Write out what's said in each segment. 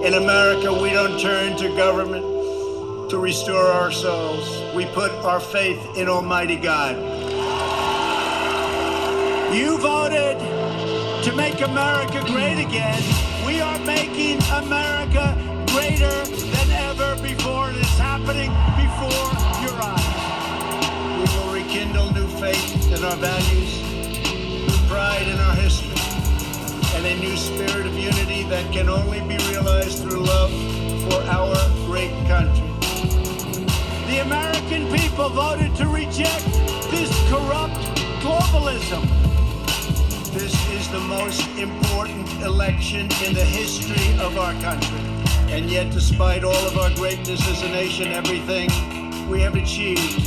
In America, we don't turn to government to restore ourselves. We put our faith in Almighty God. You voted to make America great again. We are making America greater than ever before, and it's happening before your eyes. We will rekindle new faith in our values, new pride in our history, and a new spirit of unity that can only be realized through love for our great country. The American people voted to reject this corrupt globalism. This is the most important election in the history of our country. And yet, despite all of our greatness as a nation, everything we have achieved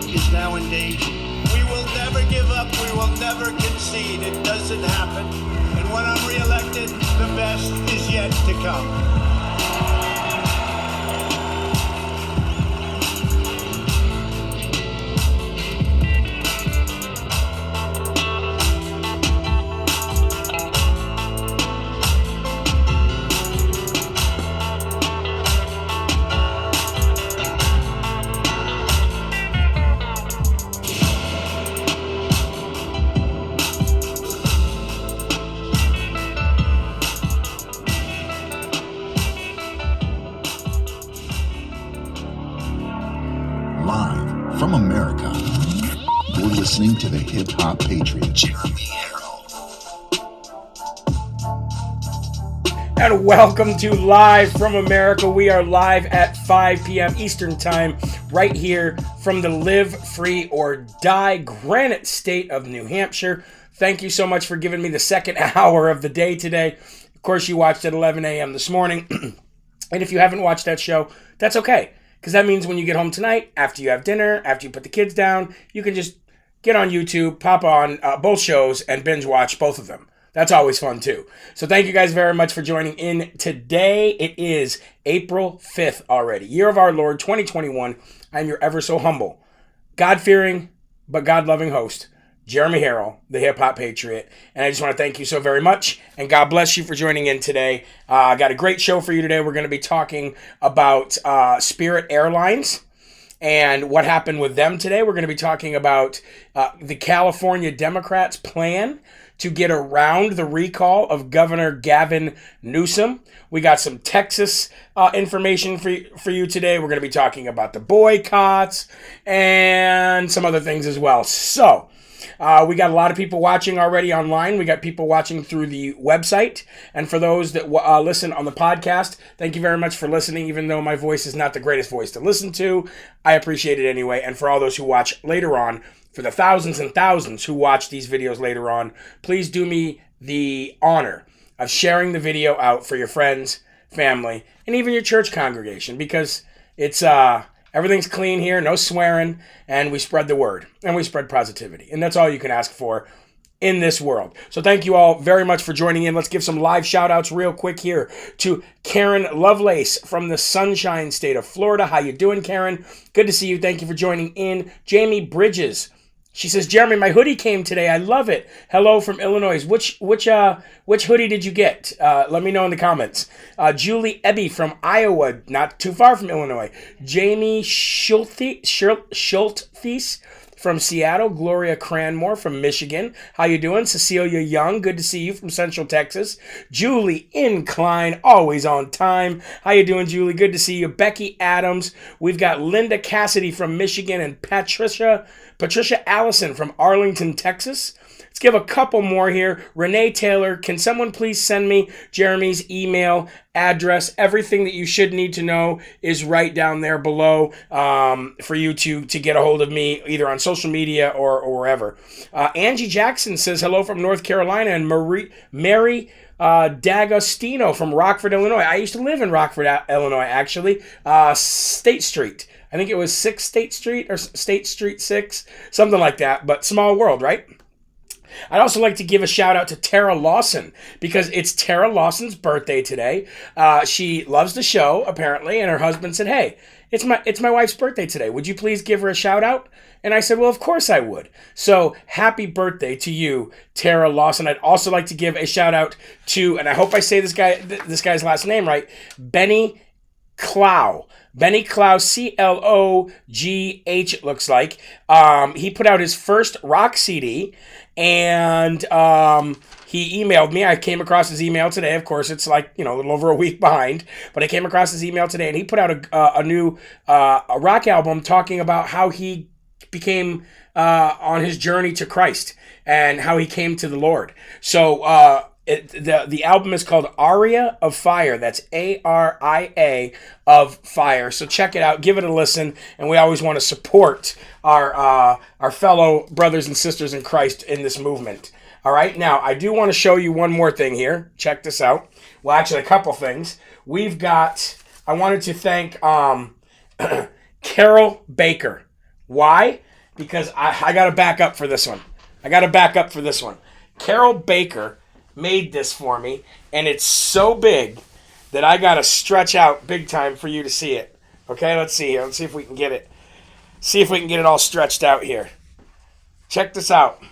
is now in danger. We will never give up. We will never concede. It doesn't happen. And when I'm reelected, the best is yet to come. From America, you're listening to the Hip Hop Patriot, Jeremy Herrell. And welcome to Live from America. We are live at 5 p.m. Eastern Time, right here from the Live Free or Die Granite State of New Hampshire. Thank you so much for giving me the second hour of the day today. Of course, you watched at 11 a.m. this morning. And if you haven't watched that show, that's okay. Because that means when you get home tonight, after you have dinner, after you put the kids down, you can just get on YouTube, pop on both shows, and binge watch both of them. That's always fun, too. So thank you guys very much for joining in today. It is April 5th already, year of our Lord, 2021. I'm your ever so humble, God-fearing, but God-loving host, Jeremy Herrell, the Hip Hop Patriot. And I just want to thank you so very much. And God bless you for joining in today. I got a great show for you today. We're going to be talking about Spirit Airlines and what happened with them today. We're going to be talking about the California Democrats' plan to get around the recall of Governor Gavin Newsom. We got some Texas information for you today. We're going to be talking about the boycotts and some other things as well. So, we got a lot of people watching already online. We got people watching through the website. And for those that listen on the podcast, thank you very much for listening, even though my voice is not the greatest voice to listen to. I appreciate it anyway. And for all those who watch later on, for the thousands and thousands who watch these videos later on, please do me the honor of sharing the video out for your friends, family, and even your church congregation, because it's everything's clean here, no swearing, and we spread the word, and we spread positivity. And that's all you can ask for in this world. So thank you all very much for joining in. Let's give some live shout-outs real quick here to Karen Lovelace from the Sunshine State of Florida. How you doing, Karen? Good to see you. Thank you for joining in. Jamie Bridges. She says, Jeremy, my hoodie came today. I love it. Hello from Illinois. Which hoodie did you get? Let me know in the comments. Julie Ebby from Iowa, not too far from Illinois. Jamie Schulthes from Seattle. Gloria Cranmore from Michigan. How you doing? Cecilia Young, good to see you from Central Texas. Julie Incline, always on time. How you doing, Julie? Good to see you. Becky Adams. We've got Linda Cassidy from Michigan and Patricia Allison from Arlington, Texas. Let's give a couple more here. Renee Taylor, can someone please send me Jeremy's email address? Everything that you should need to know is right down there below for you to get a hold of me, either on social media or wherever. Angie Jackson says hello from North Carolina, and Mary D'Agostino from Rockford, Illinois. I used to live in Rockford, Illinois, actually. State Street. I think it was 6 State Street or State Street 6, something like that, but small world, right? I'd also like to give a shout out to Tara Lawson because it's Tara Lawson's birthday today. She loves the show apparently, and her husband said, "Hey, it's my wife's birthday today. Would you please give her a shout out?" And I said, "Well, of course I would." So happy birthday to you, Tara Lawson. I'd also like to give a shout out to, and I hope I say this guy's last name right, Benny Clow. Benny Clow, Clogh, it looks like. He put out his first rock CD, and he emailed me. I came across his email today. Of course, it's like, a little over a week behind, but I came across his email today, and he put out a new rock album talking about how he became on his journey to Christ and how he came to the Lord. So, the album is called Aria of Fire. That's Aria of Fire. So check it out. Give it a listen. And we always want to support our fellow brothers and sisters in Christ in this movement. All right. Now, I do want to show you one more thing here. Check this out. Well, actually, a couple things. I wanted to thank Carol Baker. Why? Because I got to back up for this one. Carol Baker made this for me, and it's so big that I gotta stretch out big time for you to see it. Okay, let's see here. Let's see if we can get it. See if we can get it all stretched out here. Check this out.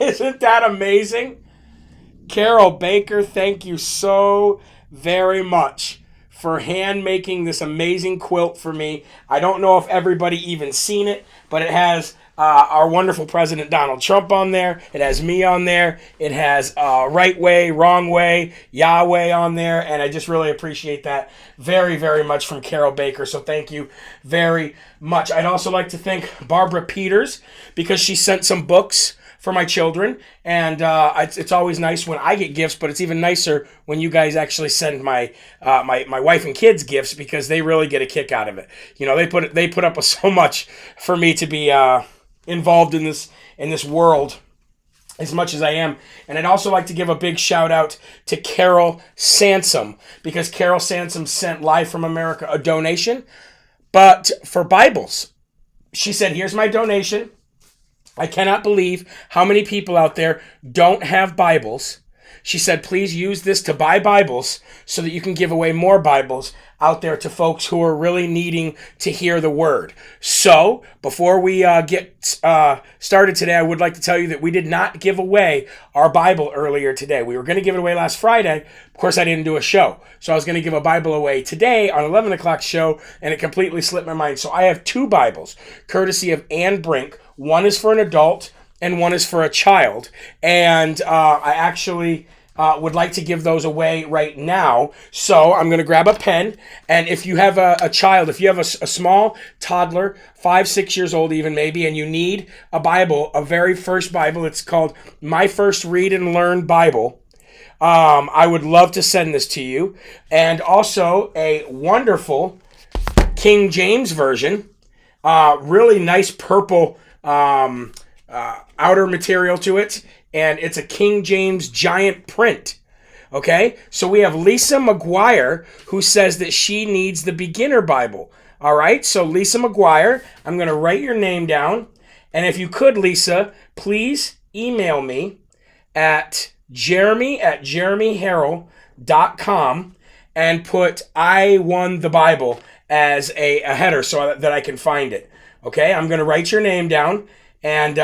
Isn't that amazing? Carol Baker, thank you so very much for hand making this amazing quilt for me. I don't know if everybody even seen it, but it has our wonderful President Donald Trump on there. It has me on there. It has right way, wrong way, Yahweh on there. And I just really appreciate that very, very much from Carol Baker. So thank you very much. I'd also like to thank Barbara Peters because she sent some books for my children. And it's always nice when I get gifts, but it's even nicer when you guys actually send my wife and kids gifts because they really get a kick out of it. They put up with so much for me to be involved in this world as much as I am. And I'd also like to give a big shout out to Carol Sansom because Carol Sansom sent Live from America a donation, but for Bibles. She said, "Here's my donation. I cannot believe how many people out there don't have Bibles." She said, "Please use this to buy Bibles so that you can give away more Bibles out there to folks who are really needing to hear the word." So, before we get started today, I would like to tell you that we did not give away our Bible earlier today. We were going to give it away last Friday. Of course, I didn't do a show. So I was going to give a Bible away today on 11 o'clock show, and it completely slipped my mind. So I have two Bibles, courtesy of Ann Brink. One is for an adult, and one is for a child. And I actually would like to give those away right now. So I'm going to grab a pen. And if you have a child, if you have a small toddler, 5-6 years old even maybe, and you need a Bible, a very first Bible, it's called My First Read and Learn Bible. I would love to send this to you. And also a wonderful King James version. Really nice purple outer material to it, and it's a King James giant print. Okay, so we have Lisa McGuire who says that she needs the beginner Bible. All right, so Lisa McGuire, I'm going to write your name down, and if you could, Lisa, please email me at jeremy@jeremyherrell.com and put "I won the Bible" as a header so that I can find it. Okay, I'm going to write your name down, and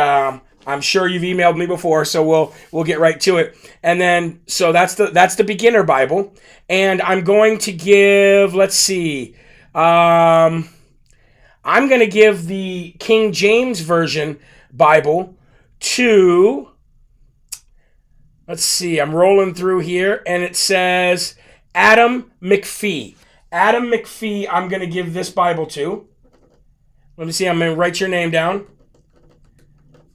I'm sure you've emailed me before, so we'll get right to it. And then, so that's the beginner Bible, and I'm going to give, let's see, I'm going to give the King James Version Bible to, let's see, I'm rolling through here, and it says Adam McPhee. Adam McPhee, I'm going to give this Bible to. Let me see, I'm going to write your name down.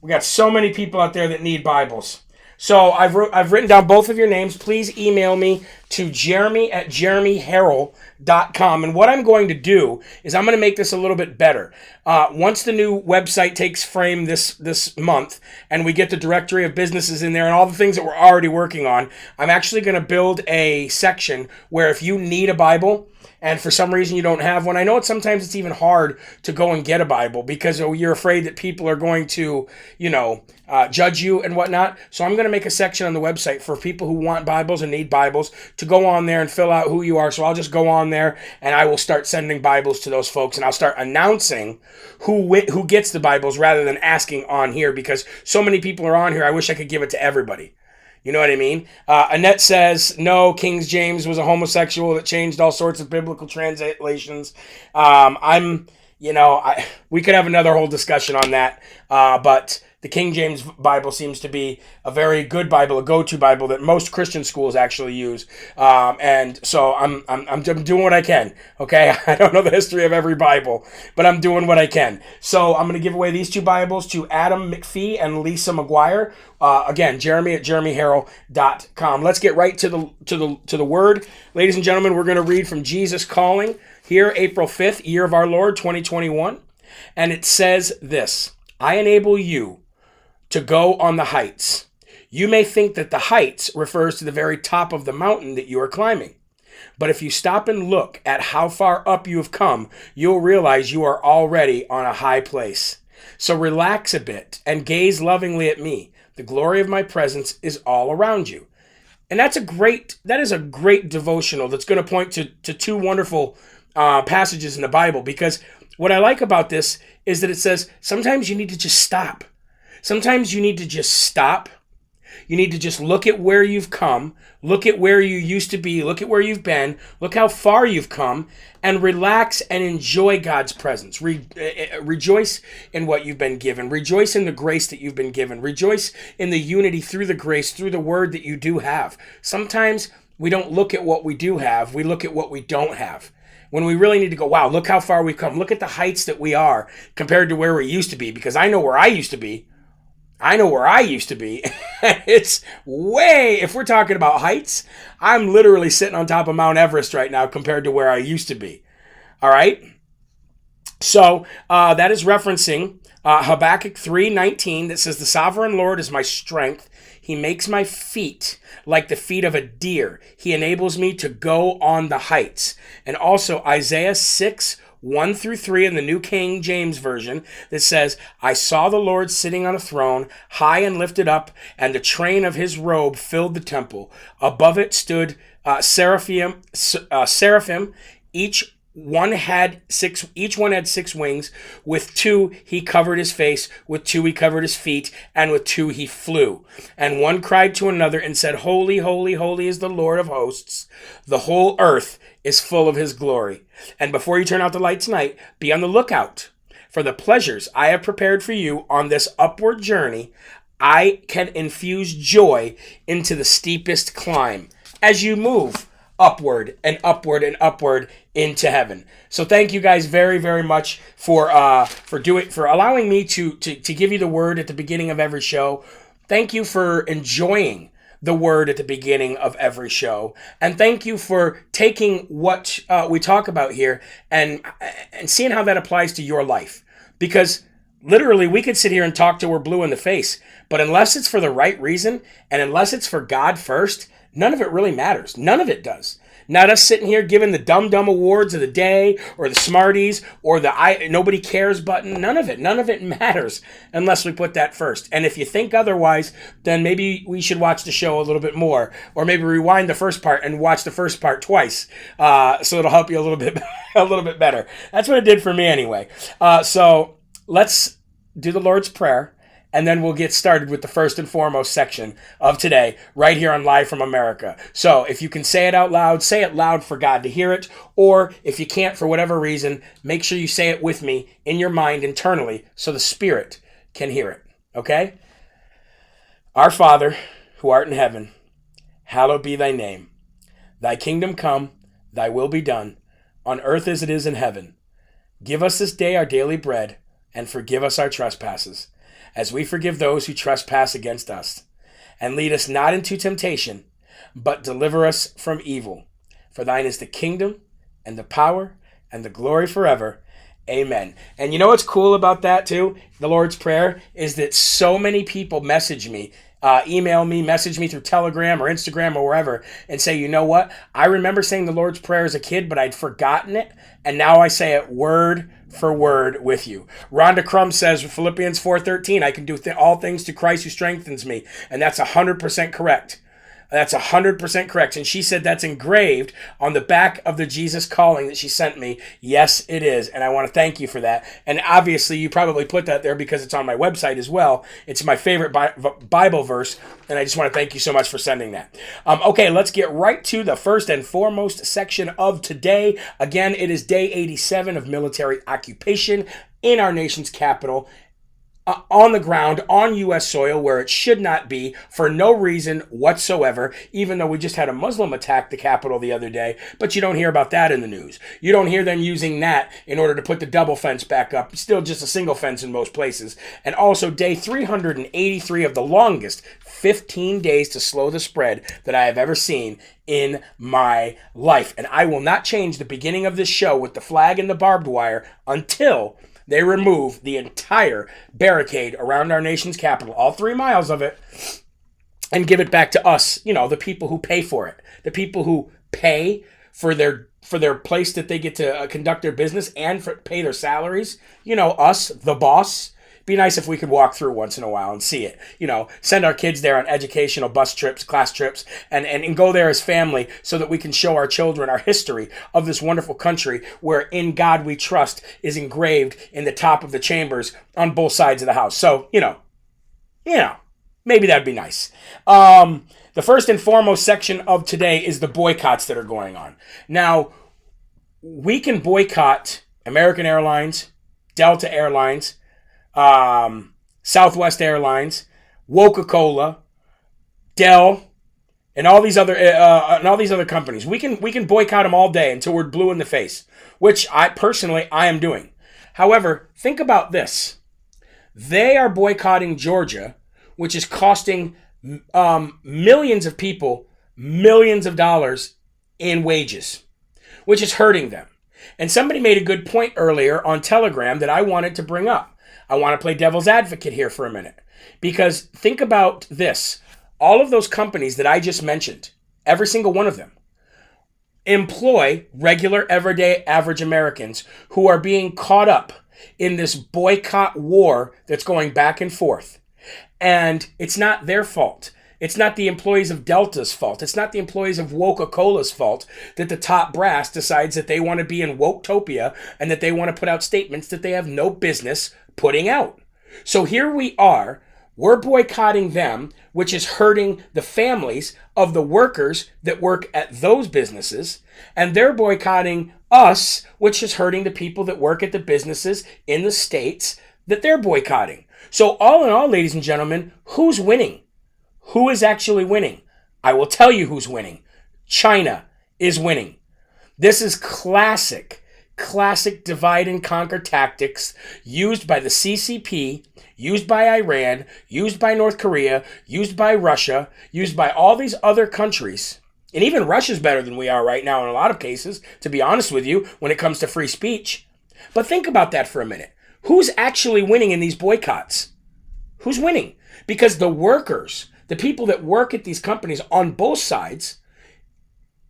We got so many people out there that need Bibles. So I've written down both of your names. Please email me to jeremy@jeremyherrell.com. And what I'm going to do is I'm going to make this a little bit better. Once the new website takes frame this month and we get the directory of businesses in there and all the things that we're already working on, I'm actually going to build a section where if you need a Bible, and for some reason you don't have one, I know sometimes it's even hard to go and get a Bible because you're afraid that people are going to, judge you and whatnot. So I'm going to make a section on the website for people who want Bibles and need Bibles to go on there and fill out who you are. So I'll just go on there and I will start sending Bibles to those folks, and I'll start announcing who gets the Bibles rather than asking on here, because so many people are on here. I wish I could give it to everybody. You know what I mean? Annette says, no, King James was a homosexual that changed all sorts of biblical translations. We could have another whole discussion on that. But the King James Bible seems to be a very good Bible, a go-to Bible that most Christian schools actually use. And so I'm doing what I can. Okay, I don't know the history of every Bible, but I'm doing what I can. So I'm going to give away these 2 Bibles to Adam McPhee and Lisa McGuire. Again, Jeremy at jeremyherrell.com. Let's get right to the word, ladies and gentlemen. We're going to read from Jesus Calling here, April 5th, year of our Lord 2021, and it says this: I enable you to go on the heights. You may think that the heights refers to the very top of the mountain that you are climbing. But if you stop and look at how far up you have come, you'll realize you are already on a high place. So relax a bit and gaze lovingly at me. The glory of my presence is all around you. And that is a great devotional that's going to point to 2 wonderful passages in the Bible, because what I like about this is that it says sometimes you need to just stop. Sometimes you need to just stop. You need to just look at where you've come, look at where you used to be, look at where you've been, look how far you've come, and relax and enjoy God's presence. Rejoice in what you've been given. Rejoice in the grace that you've been given. Rejoice in the unity through the grace, through the word that you do have. Sometimes we don't look at what we do have, we look at what we don't have. When we really need to go, wow, look how far we've come. Look at the heights that we are compared to where we used to be, because I know where I used to be. It's way, if we're talking about heights, I'm literally sitting on top of Mount Everest right now compared to where I used to be. All right. So that is referencing Habakkuk 3:19 that says, the sovereign Lord is my strength. He makes my feet like the feet of a deer. He enables me to go on the heights. And also Isaiah 6:1-3 in the New King James Version that says, I saw the Lord sitting on a throne, high and lifted up, and the train of his robe filled the temple. Above it stood seraphim. Each one had 6 wings. With 2 he covered his face, with 2 he covered his feet, and with 2 he flew. And one cried to another and said, Holy, holy, holy is the Lord of hosts. The whole earth is full of his glory. And before you turn out the light tonight, be on the lookout for the pleasures I have prepared for you on this upward journey. I can infuse joy into the steepest climb as you move upward and upward and upward into heaven. So thank you guys very, very much for allowing me to give you the word at the beginning of every show. Thank you for enjoying the word at the beginning of every show. And thank you for taking what we talk about here and seeing how that applies to your life. Because literally we could sit here and talk till we're blue in the face, but unless it's for the right reason and unless it's for God first, none of it really matters. None of it does. Not us sitting here giving the Dum-Dum awards of the day or the Smarties or the nobody cares button. None of it matters unless we put that first. And if you think otherwise, then maybe we should watch the show a little bit more, or maybe rewind the first part and watch the first part twice, so it'll help you a little bit better. That's what it did for me anyway. So let's do the Lord's Prayer. And then we'll get started with the first and foremost section of today, right here on Live from America. So if you can say it out loud, say it loud for God to hear it. Or if you can't for whatever reason, make sure you say it with me in your mind internally so the Spirit can hear it. Okay? Our Father, who art in heaven, hallowed be thy name. Thy kingdom come, thy will be done, on earth as it is in heaven. Give us this day our daily bread, and forgive us our trespasses, as we forgive those who trespass against us. And lead us not into temptation, but deliver us from evil. For thine is the kingdom, and the power, and the glory forever. Amen. And you know what's cool about that too? The Lord's Prayer is that so many people message me email me, message me through Telegram or Instagram or wherever and say, you know what? I remember saying the Lord's Prayer as a kid, but I'd forgotten it. And now I say it word for word with you. Rhonda Crum says, Philippians 4:13, I can do all things to Christ who strengthens me. And that's 100% correct. That's 100% correct. And she said that's engraved on the back of the Jesus Calling that she sent me. Yes, it is. And I want to thank you for that. And obviously, you probably put that there because it's on my website as well. It's my favorite Bible verse. And I just want to thank you so much for sending that. Okay, let's get right to the first and foremost section of today. Again, it is day 87 of military occupation in our nation's capital. On the ground, on U.S. soil, where it should not be, for no reason whatsoever, even though we just had a Muslim attack the Capitol the other day, but you don't hear about that in the news. You don't hear them using that in order to put the double fence back up. It's still just a single fence in most places. And also day 383 of the longest 15 days to slow the spread that I have ever seen in my life. And I will not change the beginning of this show with the flag and the barbed wire until they remove the entire barricade around our nation's capital, all 3 miles of it, and give it back to us, the people who pay for it, the people who pay for their place that they get to conduct their business and pay their salaries. Us, the boss. Be nice if we could walk through once in a while and see it. Send our kids there on educational bus trips, class trips, and go there as family so that we can show our children our history of this wonderful country where In God We Trust is engraved in the top of the chambers on both sides of the house. So, maybe that'd be nice. The first and foremost section of today is the boycotts that are going on. Now, we can boycott American Airlines, Delta Airlines, Southwest Airlines, Coca-Cola, Dell, and all these other companies. We can boycott them all day until we're blue in the face, which I am doing. However, think about this. They are boycotting Georgia, which is costing millions of people millions of dollars in wages, which is hurting them. And somebody made a good point earlier on Telegram that I wanted to bring up. I want to play devil's advocate here for a minute. Because think about this. All of those companies that I just mentioned, every single one of them, employ regular, everyday, average Americans who are being caught up in this boycott war that's going back and forth. And it's not their fault. It's not the employees of Delta's fault. It's not the employees of Coca-Cola's fault that the top brass decides that they want to be in Woketopia and that they want to put out statements that they have no business putting out. So here we are, we're boycotting them, which is hurting the families of the workers that work at those businesses, and they're boycotting us, which is hurting the people that work at the businesses in the states that they're boycotting. So all in all, ladies and gentlemen, who's winning? Who is actually winning? I will tell you who's winning. China is winning. This is classic divide and conquer tactics used by the CCP, used by Iran, used by North Korea, used by Russia, used by all these other countries. And even Russia's better than we are right now in a lot of cases, to be honest with you, when it comes to free speech. But think about that for a minute. Who's actually winning in these boycotts? Who's winning? Because the workers, the people that work at these companies on both sides,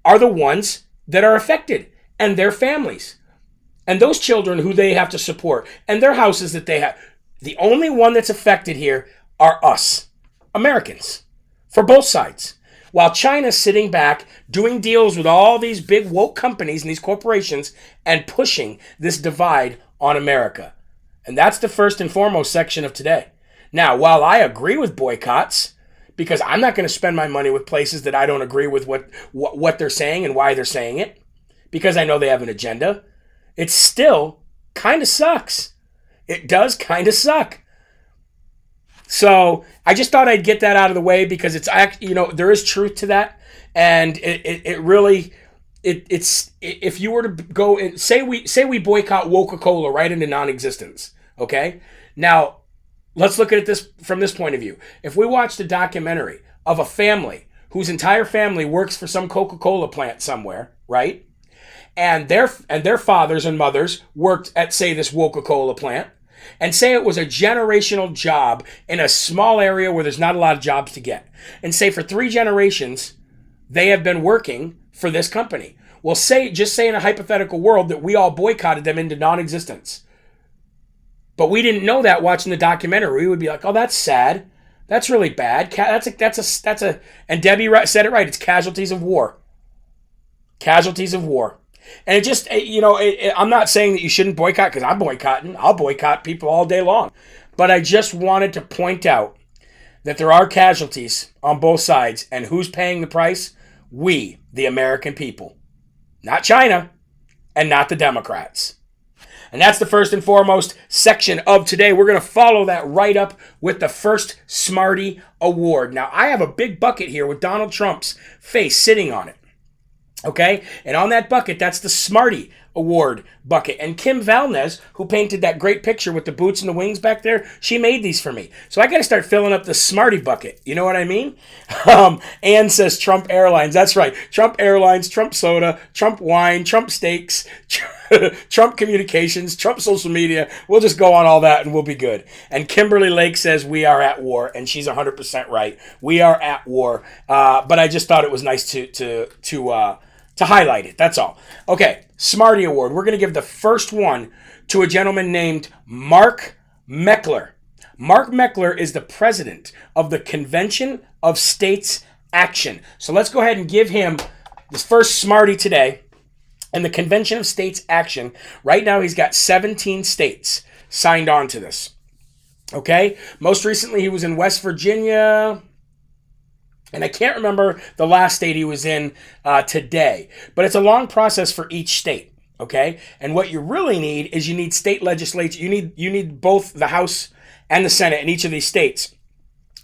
are the ones that are affected, and their families, and those children who they have to support, and their houses that they have. The only one that's affected here are us, Americans, for both sides. While China's sitting back, doing deals with all these big woke companies and these corporations, and pushing this divide on America. And that's the first and foremost section of today. Now, while I agree with boycotts, because I'm not going to spend my money with places that I don't agree with what they're saying and why they're saying it, because I know they have an agenda, it still kind of sucks. It does kind of suck. So I just thought I'd get that out of the way because it's, there is truth to that. And it really, if you were to go and say we boycott Coca-Cola right into non-existence. Okay. Now let's look at this from this point of view. If we watched a documentary of a family whose entire family works for some Coca-Cola plant somewhere, right? And their fathers and mothers worked at, say, this Coca-Cola plant. and say it was a generational job in a small area where there's not a lot of jobs to get, and say for 3 generations they have been working for this company. Well, just say in a hypothetical world that we all boycotted them into non-existence. But we didn't know that watching the documentary. We would be like, "Oh, that's sad. That's really bad. That's a." And Debbie said it right. It's casualties of war. Casualties of war. And it just, I'm not saying that you shouldn't boycott, because I'm boycotting. I'll boycott people all day long. But I just wanted to point out that there are casualties on both sides. And who's paying the price? We, the American people. Not China, and not the Democrats. And that's the first and foremost section of today. We're going to follow that right up with the first Smarty Award. Now, I have a big bucket here with Donald Trump's face sitting on it. Okay? And on that bucket, that's the Smarty Award bucket. And Kim Valnes, who painted that great picture with the boots and the wings back there, she made these for me. So I got to start filling up the Smarty bucket. You know what I mean? Ann says Trump Airlines. That's right. Trump Airlines, Trump Soda, Trump Wine, Trump Steaks, Trump Communications, Trump Social Media. We'll just go on all that and we'll be good. And Kimberly Lake says we are at war, and she's 100% right. We are at war. But I just thought it was nice to highlight it. That's all. Okay, Smarty Award. We're going to give the first one to a gentleman named Mark Meckler. Mark Meckler is the president of the Convention of States Action. So let's go ahead and give him this first Smarty today. And the Convention of States Action, right now he's got 17 states signed on to this. Okay? Most recently he was in West Virginia, and I can't remember the last state he was in today. But it's a long process for each state, okay? And what you really need is you need state legislature. You need both the House and the Senate in each of these states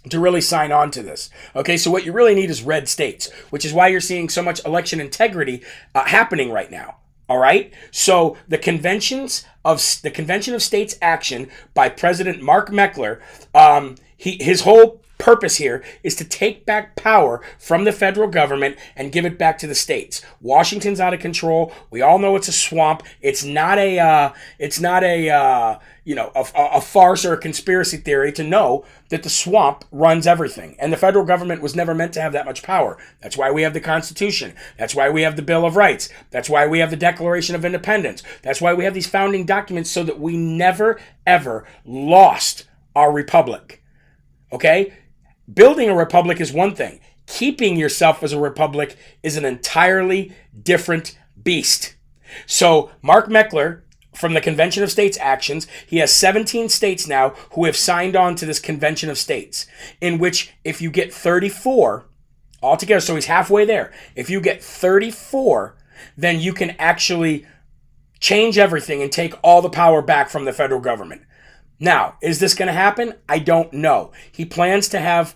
to really sign on to this. Okay, so what you really need is red states, which is why you're seeing so much election integrity happening right now. All right? So the Convention of States Action by President Mark Meckler, his whole purpose here is to take back power from the federal government and give it back to the states. Washington's out of control. We all know it's a swamp. It's not a farce or a conspiracy theory to know that the swamp runs everything. And the federal government was never meant to have that much power. That's why we have the Constitution. That's why we have the Bill of Rights. That's why we have the Declaration of Independence. That's why we have these founding documents, so that we never, ever lost our republic. Okay? Building a republic is one thing. Keeping yourself as a republic is an entirely different beast. So Mark Meckler, from the Convention of States Actions, he has 17 states now who have signed on to this Convention of States, in which if you get 34 altogether, so he's halfway there. If you get 34, then you can actually change everything and take all the power back from the federal government. Now, is this going to happen? I don't know. He plans to have,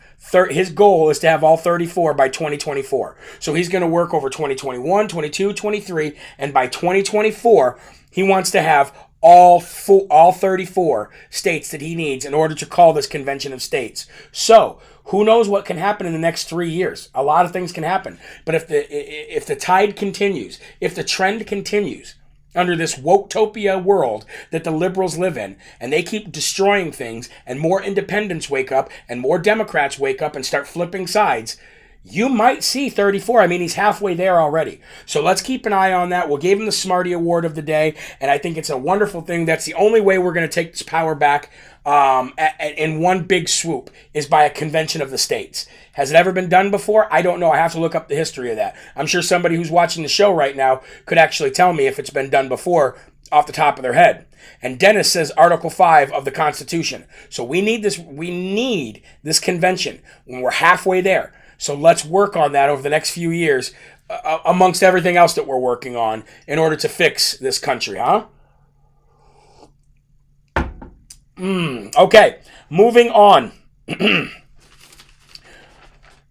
his goal is to have all 34 by 2024. So he's going to work over 2021, 22, 23, and by 2024, he wants to have all 34 states that he needs in order to call this Convention of States. So, who knows what can happen in the next 3 years? A lot of things can happen. But if the tide continues, if the trend continues, under this woketopia world that the liberals live in, and they keep destroying things, and more independents wake up, and more Democrats wake up and start flipping sides, you might see 34. I mean, he's halfway there already. So let's keep an eye on that. We'll give him the Smarty Award of the day, and I think it's a wonderful thing. That's the only way we're going to take this power back in one big swoop, is by a convention of the states. Has it ever been done before? I don't know. I have to look up the history of that. I'm sure somebody who's watching the show right now could actually tell me if it's been done before off the top of their head. And Dennis says Article 5 of the Constitution. So we need this convention when we're halfway there. So let's work on that over the next few years, amongst everything else that we're working on, in order to fix this country, huh? Okay, moving on.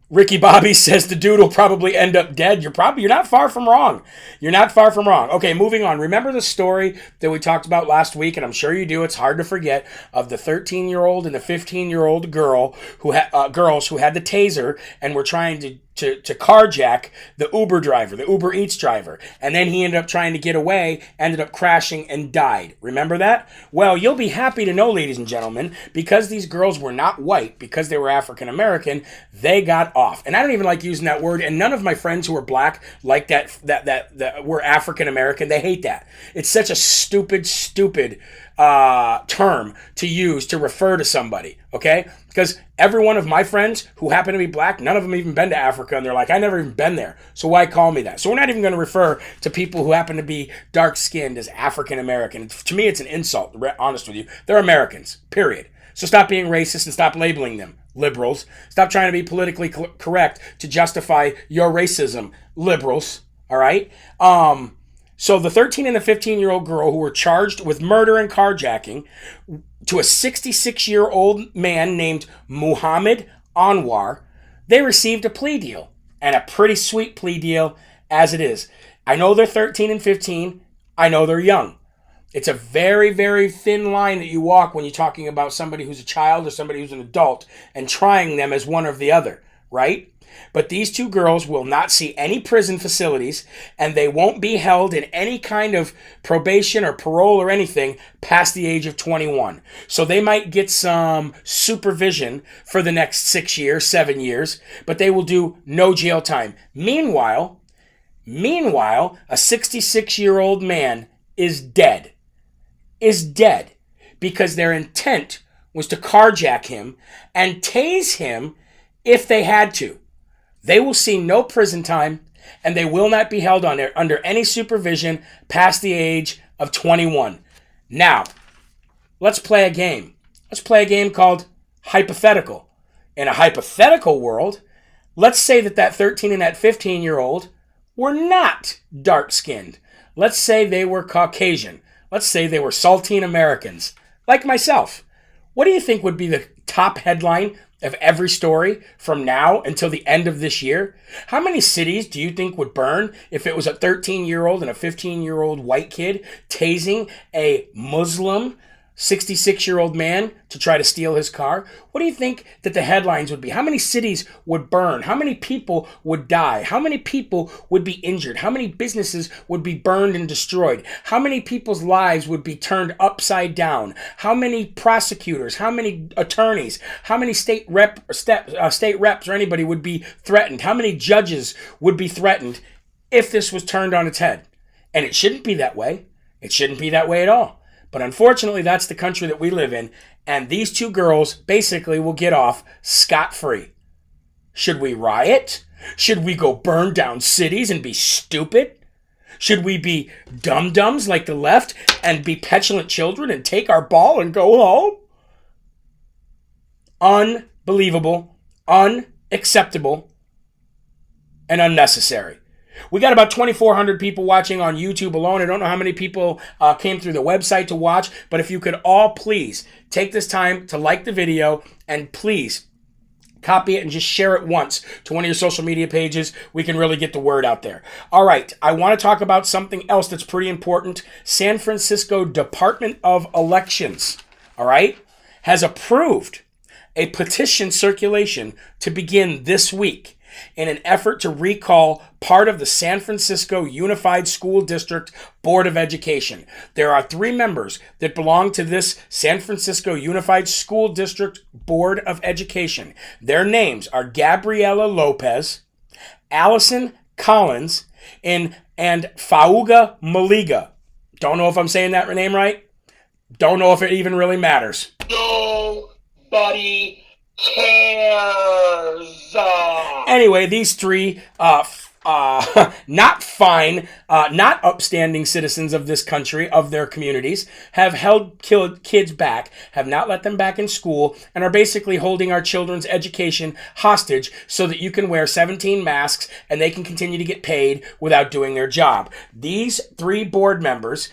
Ricky Bobby says the dude will probably end up dead. You're not far from wrong. You're not far from wrong. Okay, moving on. Remember the story that we talked about last week, and I'm sure you do. It's hard to forget, of the 13-year-old and the 15-year-old girls who had the taser and were trying carjack the Uber driver, the Uber Eats driver. And then he ended up trying to get away, ended up crashing and died. Remember that? Well, you'll be happy to know, ladies and gentlemen, because these girls were not white, because they were African American, they got off. And I don't even like using that word, and none of my friends who are black like that were African American. They hate that. It's such a stupid term to use to refer to somebody, okay? Because every one of my friends who happen to be black, none of them even been to Africa, and they're like, I never even been there, so why call me that? So we're not even going to refer to people who happen to be dark-skinned as African American. To me, it's an insult, to be honest with you. They're Americans, period. So stop being racist and stop labeling them liberals. Stop trying to be politically correct to justify your racism, liberals, all right? So the 13 and the 15-year-old girl who were charged with murder and carjacking to a 66-year-old man named Muhammad Anwar, they received a plea deal, and a pretty sweet plea deal as it is. I know they're 13 and 15. I know they're young. It's a very, very thin line that you walk when you're talking about somebody who's a child or somebody who's an adult and trying them as one or the other, right? But these two girls will not see any prison facilities, and they won't be held in any kind of probation or parole or anything past the age of 21. So they might get some supervision for the next 6 years, 7 years, but they will do no jail time. Meanwhile, a 66-year-old man is dead because their intent was to carjack him and tase him if they had to. They will see no prison time, and they will not be held under any supervision past the age of 21. Now, let's play a game. Let's play a game called hypothetical. In a hypothetical world, let's say that 13 and that 15-year-old were not dark-skinned. Let's say they were Caucasian. Let's say they were saltine Americans, like myself. What do you think would be the top headline of every story from now until the end of this year? How many cities do you think would burn if it was a 13-year-old and a 15-year-old white kid tasing a Muslim 66-year-old man to try to steal his car? What do you think that the headlines would be? How many cities would burn? How many people would die? How many people would be injured? How many businesses would be burned and destroyed? How many people's lives would be turned upside down? How many prosecutors? How many attorneys? How many state reps or anybody would be threatened? How many judges would be threatened if this was turned on its head? And it shouldn't be that way. It shouldn't be that way at all. But unfortunately, that's the country that we live in, and these two girls basically will get off scot-free. Should we riot? Should we go burn down cities and be stupid? Should we be dum-dums like the left and be petulant children and take our ball and go home? Unbelievable, unacceptable, and unnecessary. We got about 2,400 people watching on YouTube alone. I don't know how many people came through the website to watch, but if you could all please take this time to like the video and please copy it and just share it once to one of your social media pages. We can really get the word out there. All right, I want to talk about something else that's pretty important. San Francisco Department of Elections, all right, has approved a petition circulation to begin this week in an effort to recall part of the San Francisco Unified School District Board of Education. There are 3 members that belong to this San Francisco Unified School District Board of Education. Their names are Gabriela Lopez, Allison Collins, and Fauga Maliga. Don't know if I'm saying that name right. Don't know if it even really matters. Nobody cares. Anyway, these 3 not upstanding citizens of this country, of their communities, have held kids back, have not let them back in school, and are basically holding our children's education hostage so that you can wear 17 masks and they can continue to get paid without doing their job. These 3 board members,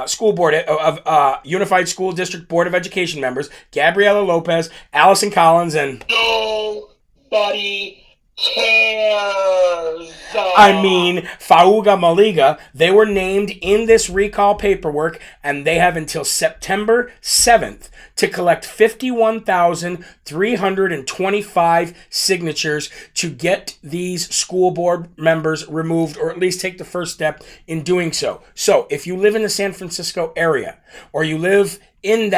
school board of Unified School District Board of Education members, Gabriela Lopez, Allison Collins, and nobody cares. Fauga Maliga, they were named in this recall paperwork, and they have until September 7th to collect 51,325 signatures to get these school board members removed, or at least take the first step in doing so. So if you live in the San Francisco area, or you live in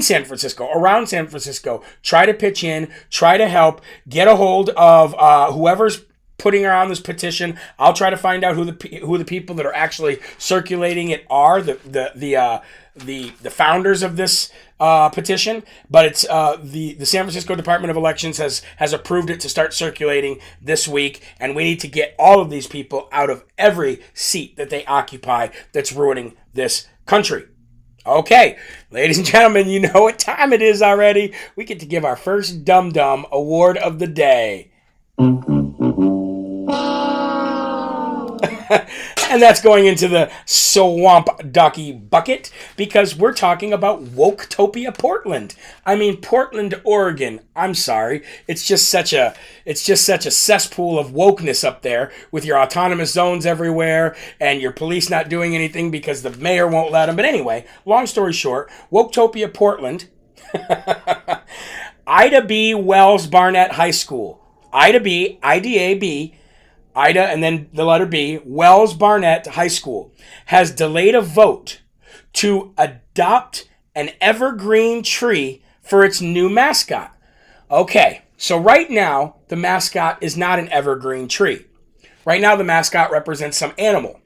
San Francisco, around San Francisco, try to pitch in, try to help, get a hold of whoever's putting around this petition. I'll try to find out who the people that are actually circulating it are, the founders of this petition. But it's the San Francisco Department of Elections has approved it to start circulating this week, and we need to get all of these people out of every seat that they occupy that's ruining this country. Okay, ladies and gentlemen, you know what time it is already. We get to give our first Dum-Dum award of the day. And that's going into the swamp ducky bucket, because we're talking about Woketopia Portland. Portland, Oregon. I'm sorry. It's just such a cesspool of wokeness up there, with your autonomous zones everywhere and your police not doing anything because the mayor won't let them. But anyway, long story short, Woketopia Portland, Ida B. Wells Barnett High School. Ida B, IDAB, Ida, and then the letter B, Wells Barnett High School, has delayed a vote to adopt an evergreen tree for its new mascot. Okay, so right now, the mascot is not an evergreen tree. Right now, the mascot represents some animal.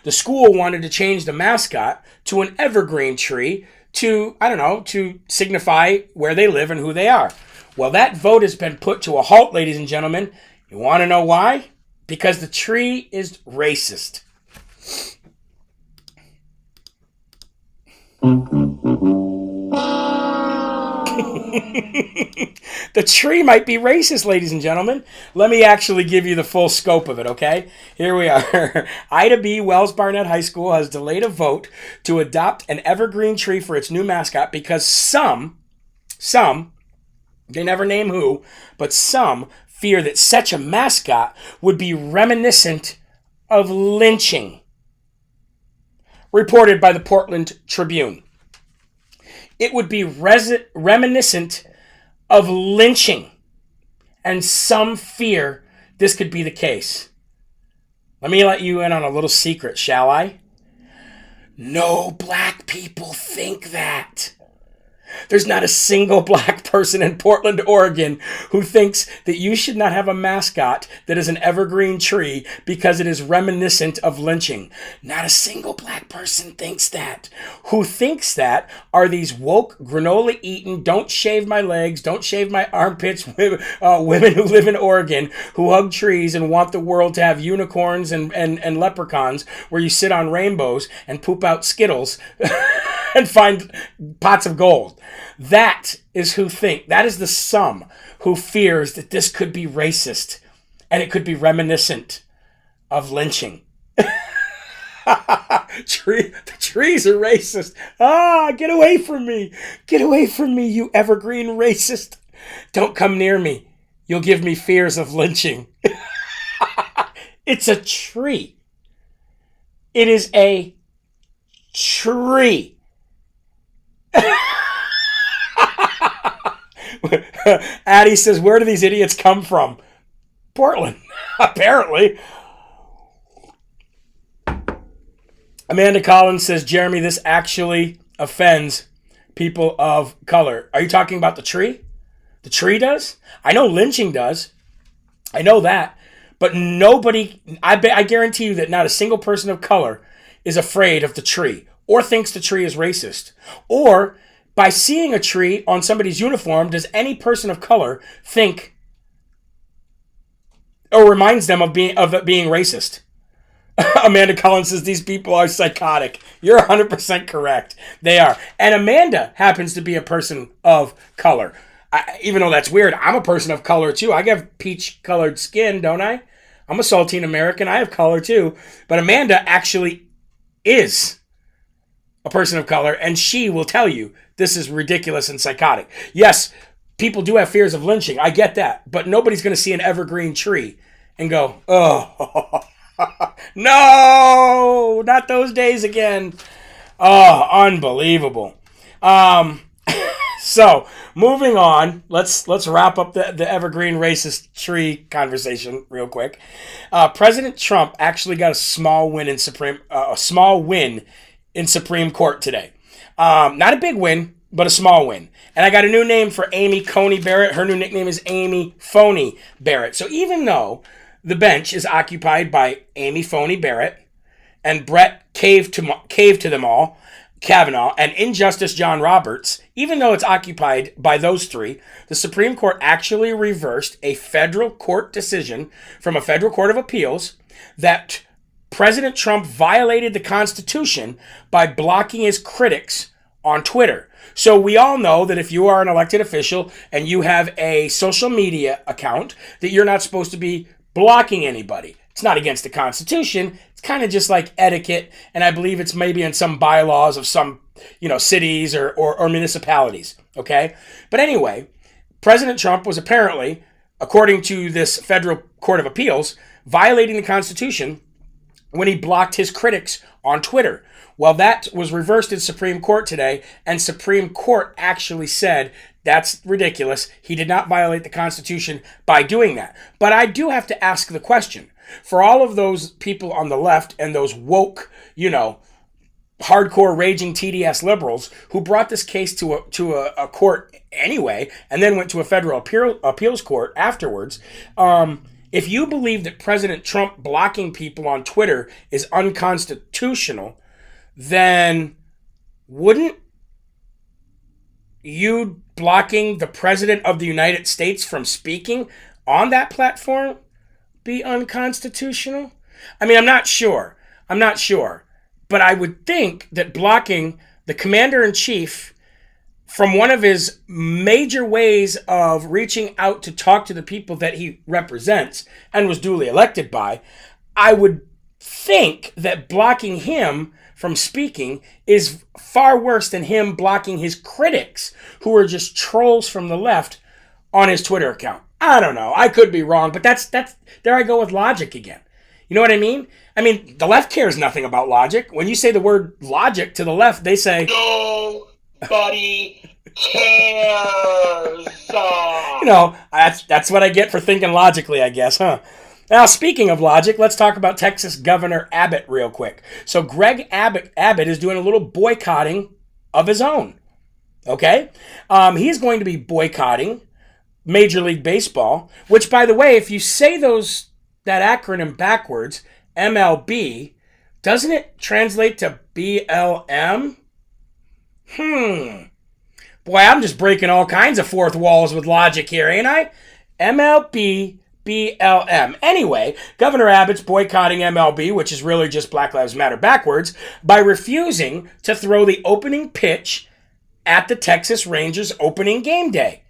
The school wanted to change the mascot to an evergreen tree to signify where they live and who they are. Well, that vote has been put to a halt, ladies and gentlemen. You want to know why? Because the tree is racist. The tree might be racist, ladies and gentlemen. Let me actually give you the full scope of it, okay? Here we are. Ida B. Wells Barnett High School has delayed a vote to adopt an evergreen tree for its new mascot because some, they never name who, but some fear that such a mascot would be reminiscent of lynching. Reported by the Portland Tribune. It would be reminiscent of lynching, and some fear this could be the case. Let me let you in on a little secret, shall I? No black people think that. There's not a single black person in Portland, Oregon, who thinks that you should not have a mascot that is an evergreen tree because it is reminiscent of lynching. Not a single black person thinks that. Who thinks that are these woke, granola-eating, don't shave my legs, don't shave my armpits, women who live in Oregon, who hug trees and want the world to have unicorns and leprechauns where you sit on rainbows and poop out Skittles and find pots of gold. That is the some who fears that this could be racist and it could be reminiscent of lynching. The trees are racist. Get away from me. Get away from me, you evergreen racist. Don't come near me. You'll give me fears of lynching. It's a tree. It is a tree. Addie says, where do these idiots come from? Portland, apparently. Amanda Collins says, Jeremy, this actually offends people of color. Are you talking about the tree? The tree does? I know lynching does. I know that. But nobody, I guarantee you that not a single person of color is afraid of the tree or thinks the tree is racist. Or by seeing a tree on somebody's uniform, does any person of color think or reminds them of it being racist? Amanda Collins says these people are psychotic. You're 100% correct. They are. And Amanda happens to be a person of color. Even though that's weird, I'm a person of color too. I have peach-colored skin, don't I? I'm a saltine American. I have color too. But Amanda actually is a person of color, and she will tell you this is ridiculous and psychotic. Yes, people do have fears of lynching. I get that. But nobody's going to see an evergreen tree and go, oh, no, not those days again. Oh, unbelievable. So, moving on, let's wrap up the evergreen racist tree conversation real quick. President Trump actually got a small win in Supreme Court today. Not a big win, but a small win. And I got a new name for Amy Coney Barrett. Her new nickname is Amy Phony Barrett. So even though the bench is occupied by Amy Phony Barrett and Brett caved to them all, Kavanaugh, and Injustice John Roberts, even though it's occupied by those three, the Supreme Court actually reversed a federal court decision from a federal court of appeals that President Trump violated the Constitution by blocking his critics on Twitter. So we all know that if you are an elected official and you have a social media account, that you're not supposed to be blocking anybody. It's not against the Constitution. It's kind of just like etiquette, and I believe it's maybe in some bylaws of some, cities or municipalities, okay? But anyway, President Trump was apparently, according to this federal court of appeals, violating the Constitution when he blocked his critics on Twitter. Well, that was reversed in Supreme Court today, and Supreme Court actually said that's ridiculous. He did not violate the Constitution by doing that. But I do have to ask the question, for all of those people on the left and those woke, hardcore raging TDS liberals who brought this case to a court anyway, and then went to a federal appeals court afterwards, if you believe that President Trump blocking people on Twitter is unconstitutional, then wouldn't you blocking the President of the United States from speaking on that platform be unconstitutional? I mean, I'm not sure. But I would think that blocking the Commander-in-Chief from one of his major ways of reaching out to talk to the people that he represents and was duly elected by, I would think that blocking him from speaking is far worse than him blocking his critics, who are just trolls from the left, on his Twitter account. I don't know. I could be wrong, but that's there I go with logic again. You know what I mean? I mean, the left cares nothing about logic. When you say the word logic to the left, they say, nobody cares. That's what I get for thinking logically, I guess, huh? Now, speaking of logic, let's talk about Texas Governor Abbott real quick. So Greg Abbott is doing a little boycotting of his own, okay? He's going to be boycotting Major League Baseball, which, by the way, if you say that acronym backwards, MLB, doesn't it translate to BLM? Boy, I'm just breaking all kinds of fourth walls with logic here, ain't I? MLB, BLM. Anyway, Governor Abbott's boycotting MLB, which is really just Black Lives Matter backwards, by refusing to throw the opening pitch at the Texas Rangers opening game day.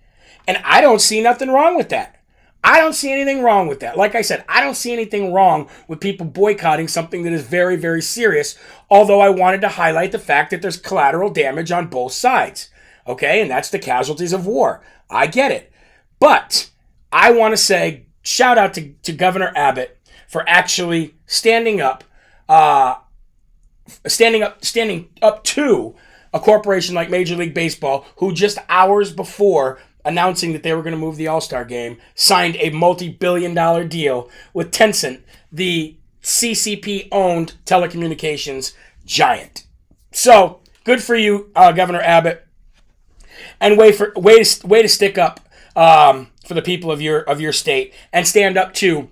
And I don't see nothing wrong with that. I don't see anything wrong with that. Like I said, I don't see anything wrong with people boycotting something that is very, very serious, although I wanted to highlight the fact that there's collateral damage on both sides. Okay, and that's the casualties of war. I get it. But I want to say shout out to Governor Abbott for actually standing up to a corporation like Major League Baseball, who just hours before announcing that they were going to move the All-Star game, signed a multi-billion-dollar deal with Tencent, the CCP-owned telecommunications giant. So, good for you, Governor Abbott. And way to stick up for the people of your state and stand up to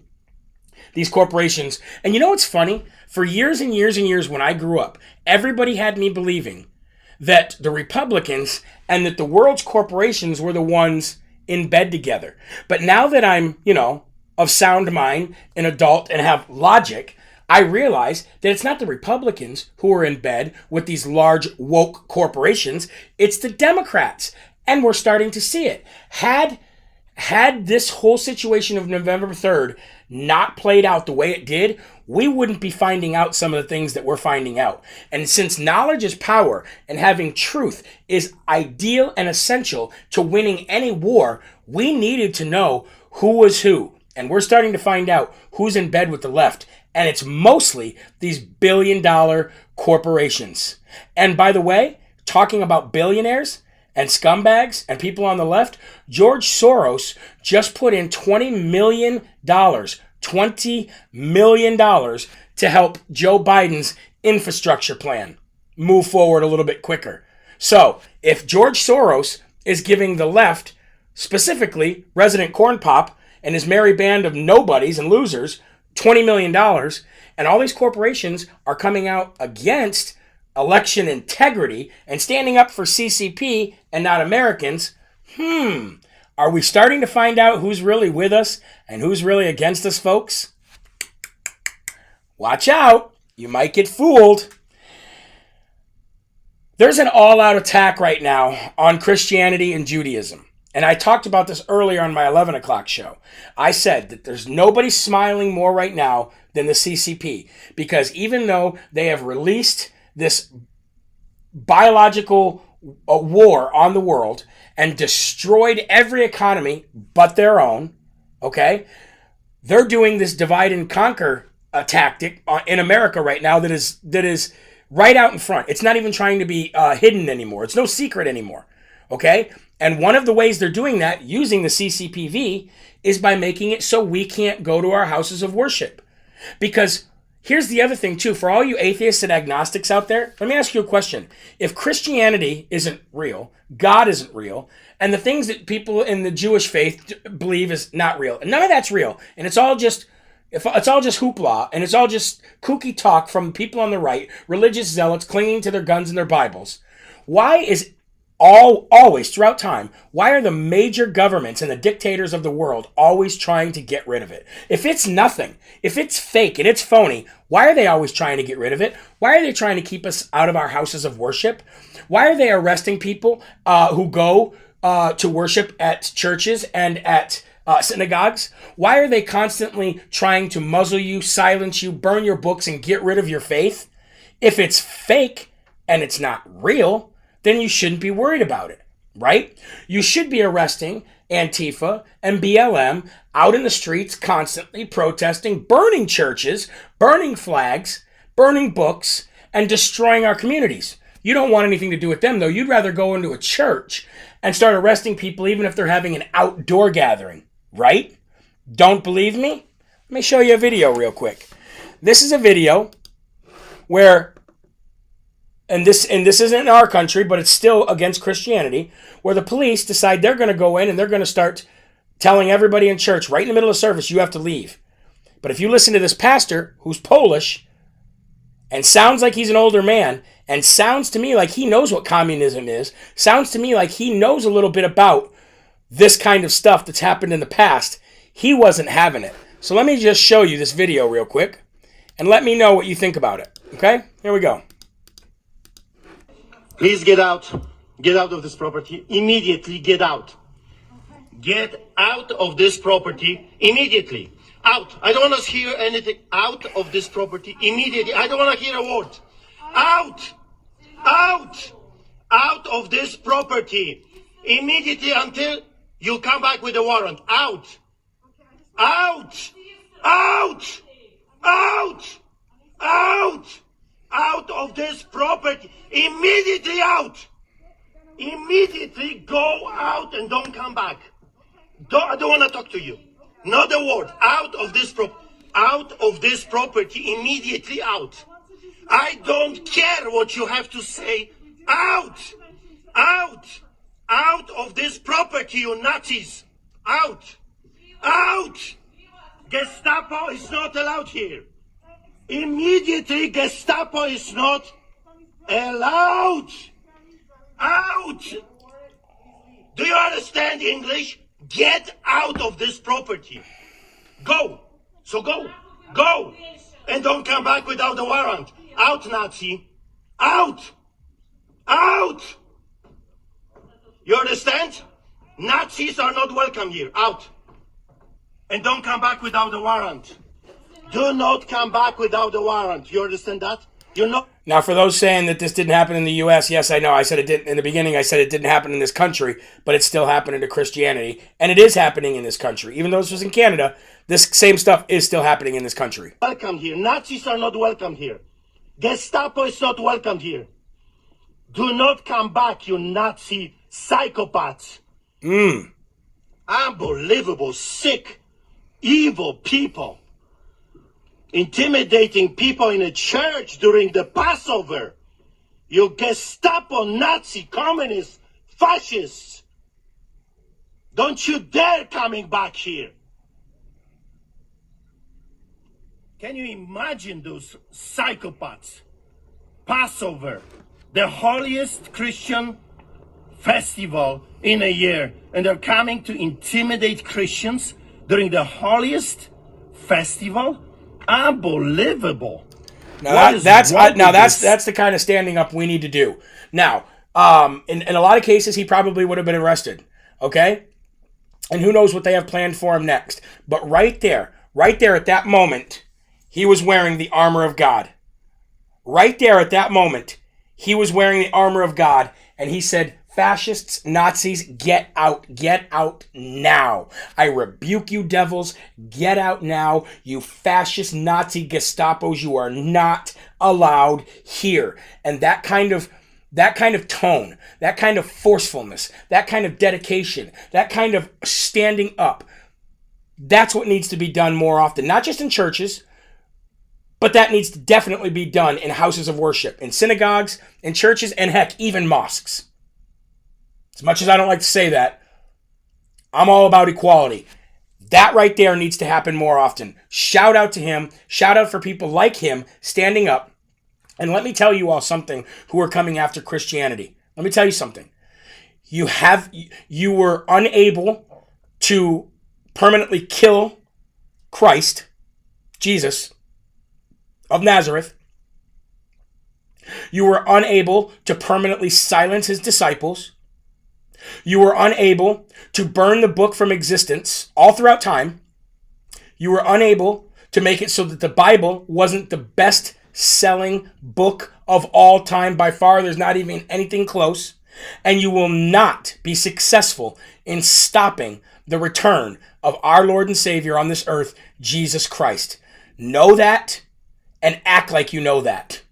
these corporations. And you know what's funny? For years and years and years when I grew up, everybody had me believing that the Republicans and that the world's corporations were the ones in bed together. But now that I'm, of sound mind, an adult, and have logic, I realize that it's not the Republicans who are in bed with these large woke corporations. It's the Democrats. And we're starting to see it. Had this whole situation of November 3rd not played out the way it did, we wouldn't be finding out some of the things that we're finding out. And since knowledge is power and having truth is ideal and essential to winning any war, we needed to know who was who. And we're starting to find out who's in bed with the left. And it's mostly these billion-dollar corporations. And by the way, talking about billionaires and scumbags and people on the left, George Soros just put in $20 million to help Joe Biden's infrastructure plan move forward a little bit quicker. So if George Soros is giving the left, specifically Resident Corn Pop and his merry band of nobodies and losers, $20 million, and all these corporations are coming out against election integrity and standing up for CCP and not Americans, are we starting to find out who's really with us and who's really against us, folks? Watch out. You might get fooled. There's an all-out attack right now on Christianity and Judaism. And I talked about this earlier on my 11 o'clock show. I said that there's nobody smiling more right now than the CCP. Because even though they have released this biological war on the world and destroyed every economy but their own, okay? They're doing this divide and conquer tactic in America right now that is right out in front. It's not even trying to be hidden anymore. It's no secret anymore, okay? And one of the ways they're doing that, using the CCPV, is by making it so we can't go to our houses of worship. Because here's the other thing, too. For all you atheists and agnostics out there, let me ask you a question. If Christianity isn't real, God isn't real, and the things that people in the Jewish faith believe is not real, and none of that's real, and it's all just hoopla, and it's all just kooky talk from people on the right, religious zealots clinging to their guns and their Bibles, why is always throughout time, why are the major governments and the dictators of the world always trying to get rid of it? If it's nothing, if it's fake and it's phony, why are they always trying to get rid of it? Why are they trying to keep us out of our houses of worship? Why are they arresting people who go to worship at churches and at synagogues? Why are they constantly trying to muzzle you, silence you, burn your books, and get rid of your faith? If it's fake and it's not real, then you shouldn't be worried about it, right? You should be arresting Antifa and BLM out in the streets constantly protesting, burning churches, burning flags, burning books, and destroying our communities. You don't want anything to do with them, though. You'd rather go into a church and start arresting people even if they're having an outdoor gathering, right? Don't believe me? Let me show you a video real quick. This is a video where... And this isn't in our country, but it's still against Christianity, where the police decide they're going to go in and they're going to start telling everybody in church right in the middle of service, you have to leave. But if you listen to this pastor who's Polish and sounds like he's an older man and sounds to me like he knows what communism is, sounds to me like he knows a little bit about this kind of stuff that's happened in the past, he wasn't having it. So let me just show you this video real quick and let me know what you think about it. Okay? Here we go. Please get out. Get out of this property. Immediately get out. Get out of this property immediately. Out. I don't want to hear anything. Out of this property immediately. I don't want to hear a word. Out. Out. Out of this property immediately until you come back with a warrant. Out. Out. Out. Out. Out. Out of this property. Immediately out. Immediately go out and don't come back. I don't want to talk to you. Not a word. Out of this out of this property. Immediately out. I don't care what you have to say. Out. Out. Out of this property, you Nazis. Out. Out. Gestapo is not allowed here. Immediately, Gestapo is not allowed. Out. Do you understand English? Get out of this property. Go. So go. Go. And don't come back without a warrant. Out, Nazi. Out. Out. You understand? Nazis are not welcome here. Out. And don't come back without a warrant. Do not come back without a warrant. You understand that? You know. Now, for those saying that this didn't happen in the U.S., yes, I know. I said it didn't in the beginning. I said it didn't happen in this country, but it's still happening to Christianity, and it is happening in this country. Even though this was in Canada, this same stuff is still happening in this country. Welcome here. Nazis are not welcome here. Gestapo is not welcome here. Do not come back, you Nazi psychopaths. Unbelievable, sick, evil people. Intimidating people in a church during the Passover. You Gestapo, Nazi, communists, fascists. Don't you dare coming back here. Can you imagine those psychopaths? Passover, the holiest Christian festival in a year, and they're coming to intimidate Christians during the holiest festival? Unbelievable. Now that's the kind of standing up we need to do. Now, in a lot of cases, he probably would have been arrested. Okay, and who knows what they have planned for him next? But right there at that moment, he was wearing the armor of God. Right there at that moment, he was wearing the armor of God, and he said, "Fascists, Nazis, get out now. I rebuke you devils, get out now. You fascist Nazi Gestapos, you are not allowed here." And that kind of tone, that kind of forcefulness, that kind of dedication, that kind of standing up, that's what needs to be done more often. Not just in churches, but that needs to definitely be done in houses of worship, in synagogues, in churches, and heck, even mosques. As much as I don't like to say that, I'm all about equality. That right there needs to happen more often. Shout out to him. Shout out for people like him standing up. And let me tell you all something who are coming after Christianity. Let me tell you something. You were unable to permanently kill Christ, Jesus of Nazareth. You were unable to permanently silence his disciples. You were unable to burn the book from existence all throughout time. You were unable to make it so that the Bible wasn't the best-selling book of all time by far. There's not even anything close. And you will not be successful in stopping the return of our Lord and Savior on this earth, Jesus Christ. Know that and act like you know that.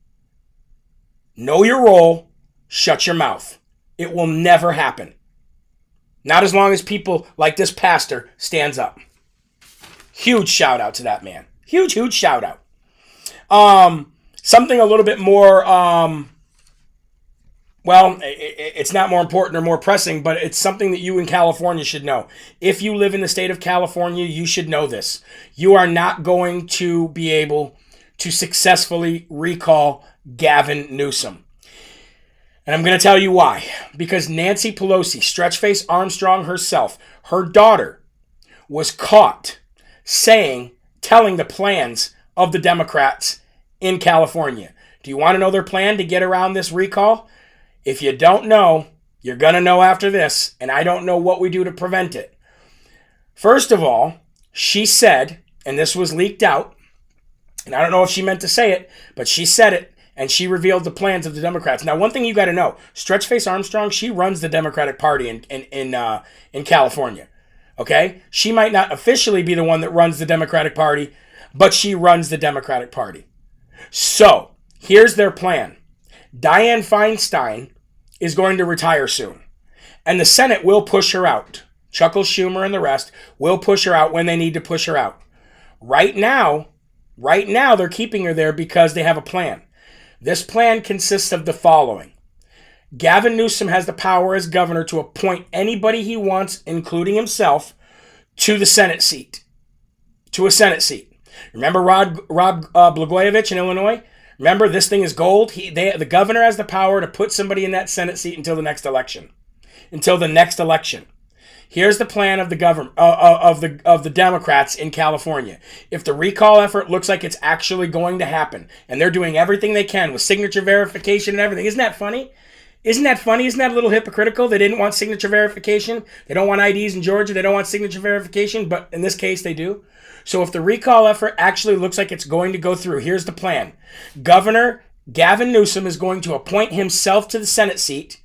Know your role. Shut your mouth. It will never happen. Not as long as people like this pastor stands up. Huge shout out to that man. Huge shout out. Something a little bit more, it's not more important or more pressing, but it's something that you in California should know. If you live in the state of California, you should know this. You are not going to be able to successfully recall Gavin Newsom. And I'm going to tell you why. Because Nancy Pelosi, Stretchface Armstrong herself, her daughter, was caught telling the plans of the Democrats in California. Do you want to know their plan to get around this recall? If you don't know, you're going to know after this, and I don't know what we do to prevent it. First of all, she said, and this was leaked out, and I don't know if she meant to say it, but she said it, and she revealed the plans of the Democrats. Now, one thing you got to know, Stretchface Armstrong, she runs the Democratic Party in California. Okay? She might not officially be the one that runs the Democratic Party, but she runs the Democratic Party. So, here's their plan. Dianne Feinstein is going to retire soon, and the Senate will push her out. Chuckles Schumer and the rest will push her out when they need to push her out. Right now, they're keeping her there because they have a plan. This plan consists of the following. Gavin Newsom has the power as governor to appoint anybody he wants, including himself, to the Senate seat. To a Senate seat. Remember Rod Blagojevich in Illinois? Remember, this thing is gold. The governor has the power to put somebody in that Senate seat until the next election. Here's the plan of the government of the Democrats in California. If the recall effort looks like it's actually going to happen, and they're doing everything they can with signature verification and everything, isn't that funny? Isn't that a little hypocritical? They didn't want signature verification. They don't want IDs in Georgia. They don't want signature verification, but in this case, they do. So if the recall effort actually looks like it's going to go through, here's the plan. Governor Gavin Newsom is going to appoint himself to the Senate seat.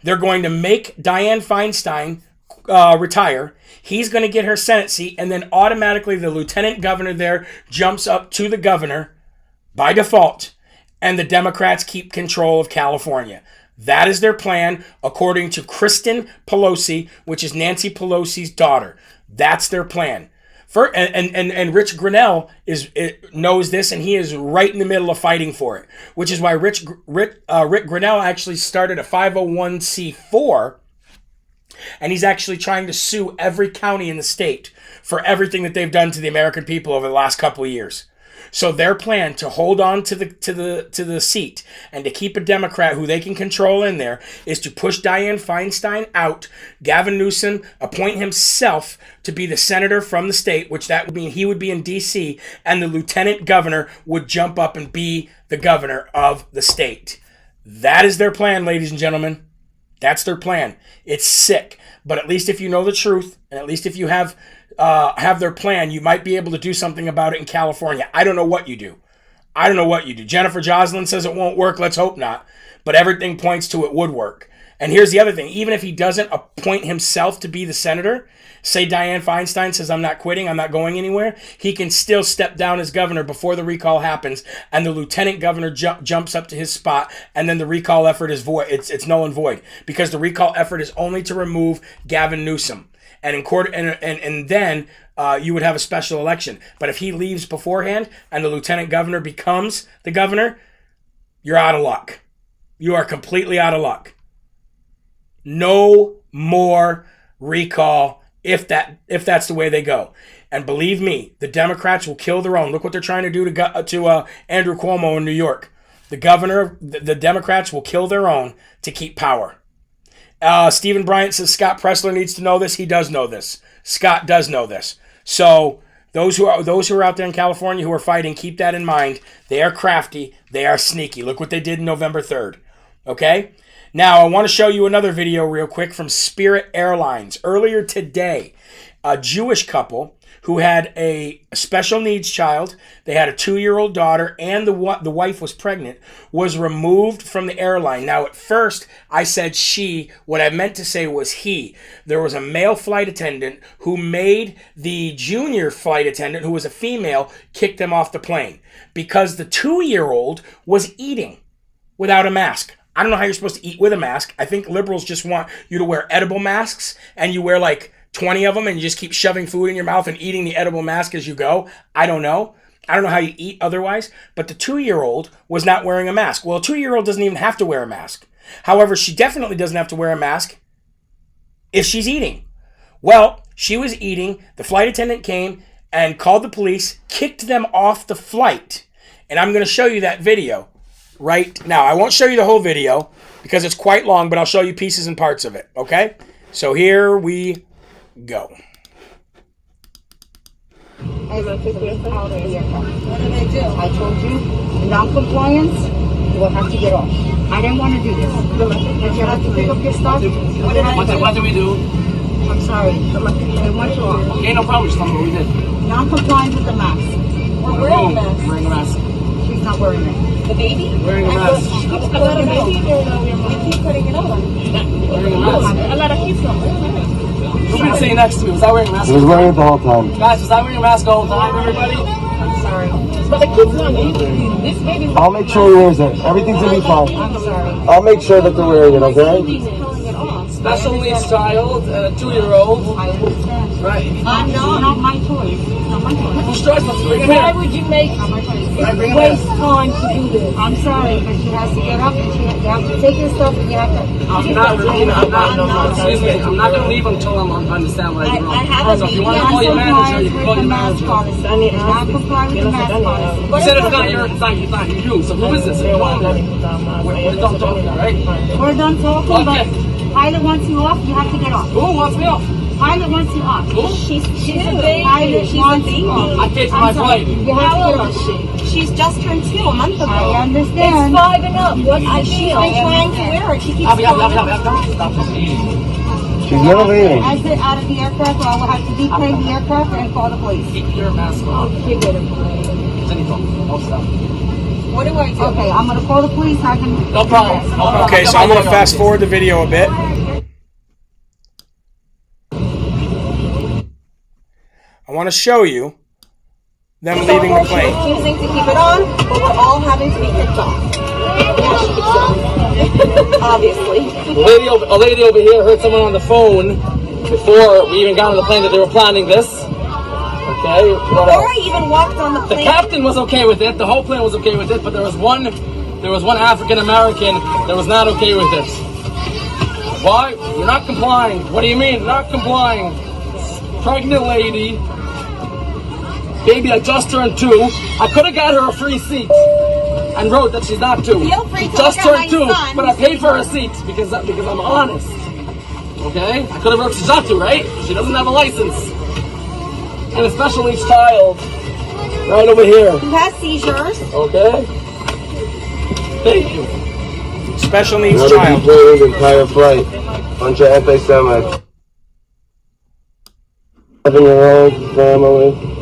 They're going to make Dianne Feinstein retire. He's going to get her Senate seat, and then automatically the lieutenant governor there jumps up to the governor by default, and the Democrats keep control of California. That is their plan, according to Kristen Pelosi, which is Nancy Pelosi's daughter. That's their plan. And Rich Grinnell knows this, and he is right in the middle of fighting for it, which is why Rick Grinnell actually started a 501c4, and he's actually trying to sue every county in the state for everything that they've done to the American people over the last couple of years. So their plan to hold on to the seat and to keep a Democrat who they can control in there is to push Dianne Feinstein out, Gavin Newsom appoint himself to be the senator from the state, which that would mean he would be in D.C., and the lieutenant governor would jump up and be the governor of the state. That is their plan, ladies and gentlemen. That's their plan. It's sick, but at least if you know the truth, and at least if you have their plan, you might be able to do something about it in California. I don't know what you do. Jennifer Joslin says it won't work. Let's hope not. But everything points to it would work. And here's the other thing. Even if he doesn't appoint himself to be the senator, say Dianne Feinstein says, I'm not quitting, I'm not going anywhere, he can still step down as governor before the recall happens, and the lieutenant governor jumps up to his spot, and then the recall effort is void. It's null and void, because the recall effort is only to remove Gavin Newsom. And then you would have a special election. But if he leaves beforehand and the lieutenant governor becomes the governor, you're out of luck. You are completely out of luck. No more recall if that's the way they go. And believe me, the Democrats will kill their own. Look what they're trying to do to Andrew Cuomo in New York. The governor, the Democrats will kill their own to keep power. Stephen Bryant says Scott Pressler needs to know this. He does know this. Scott does know this. So those who are out there in California who are fighting, keep that in mind. They are crafty. They are sneaky. Look what they did November 3rd. Okay? Now, I want to show you another video real quick from Spirit Airlines. Earlier today, a Jewish couple who had a special needs child, they had a 2-year-old daughter, and the wife was pregnant, was removed from the airline. Now, at first, I said she. What I meant to say was he. There was a male flight attendant who made the junior flight attendant, who was a female, kick them off the plane because the 2-year-old was eating without a mask. I don't know how you're supposed to eat with a mask. I think liberals just want you to wear edible masks, and you wear like 20 of them, and you just keep shoving food in your mouth and eating the edible mask as you go. I don't know how you eat otherwise, but the 2-year-old was not wearing a mask. Well, a 2-year-old doesn't even have to wear a mask. However, she definitely doesn't have to wear a mask if she's eating. Well, she was eating. The flight attendant came and called the police, kicked them off the flight. And I'm going to show you that video right now. I won't show you the whole video because it's quite long, but I'll show you pieces and parts of it, okay? So here we go. What do they do? I told you, non-compliance, you will have to get off. I didn't want to do this. But you have to pick up your stuff. What did we do? I'm sorry. They want you off. Okay, no problem. Just tell me what we did. Non-compliance with the mask. We're wearing a mask. Wearing a mask. She's not wearing it. The baby? Wearing a mask. A lot of baby, we keep putting it on. Wearing a mask. A lot of kids don't wear a mask. Nobody's sitting next to me. Was I wearing a mask? He was wearing it the whole time. Guys, was I wearing a mask all the time, everybody? I'm sorry. But the kids don't. This baby. I'll make sure he wears it. Everything's gonna be fine. I'm sorry. I'll make sure that they're wearing it, okay? He's pulling it off. Special needs child, 2-year-old. I understand. Right. It's not my choice. It's not my choice. Who's choice? Let's bring him Why here. would you make It's not my choice. waste time to do this? I'm sorry, but she has to get up and you have to take your stuff and you have to. I'm not excuse me, I'm not going to leave until I understand what I did wrong. So if you want to call your manager, you can call your manager. Not complying with the mask policy. You said it's not you. So who is this? We're done talking, right? We're done talking, but pilot wants you off, you have to get off. Who wants me off? Pilot wants you off. Who? She's a baby. Pilot wants you off. I paid for my flight. You have to How get old off. is she? She's just turned 2 a month ago. I It's understand. 5 and up. What's the She's deal? been trying to wear it. She keeps Stop She's never leaving. Exit out of the aircraft, or I will have to deplane the aircraft and call the police. Keep your mask on. Keep it. Don't stop. What do I do? Okay, I'm gonna call the police. I can. No problem. Okay, so I'm going to fast forward the video a bit. want to show you them leaving the plane. She's refusing to keep it on, but we're all having to be kicked off. Obviously. A lady over here heard someone on the phone before we even got on the plane that they were planning this. Okay. Before I even walked on the The plane. captain was okay with it. The whole plane was okay with it, but there was one African American that was not okay with it. Why? You're not complying. What do you mean? Not complying. Pregnant lady. Baby, I just turned 2. I could have got her a free seat and wrote that she's not 2. Feel free to Just look at turned 2, my son. but I paid for her seat because I'm honest. Okay? I could have wrote she's not 2, right? She doesn't have a license. And a special needs child right over here. Who has seizures. Okay? Thank you. Special needs Another child. deployed the entire flight. Bunch of anti-Semites. 7-year-old family.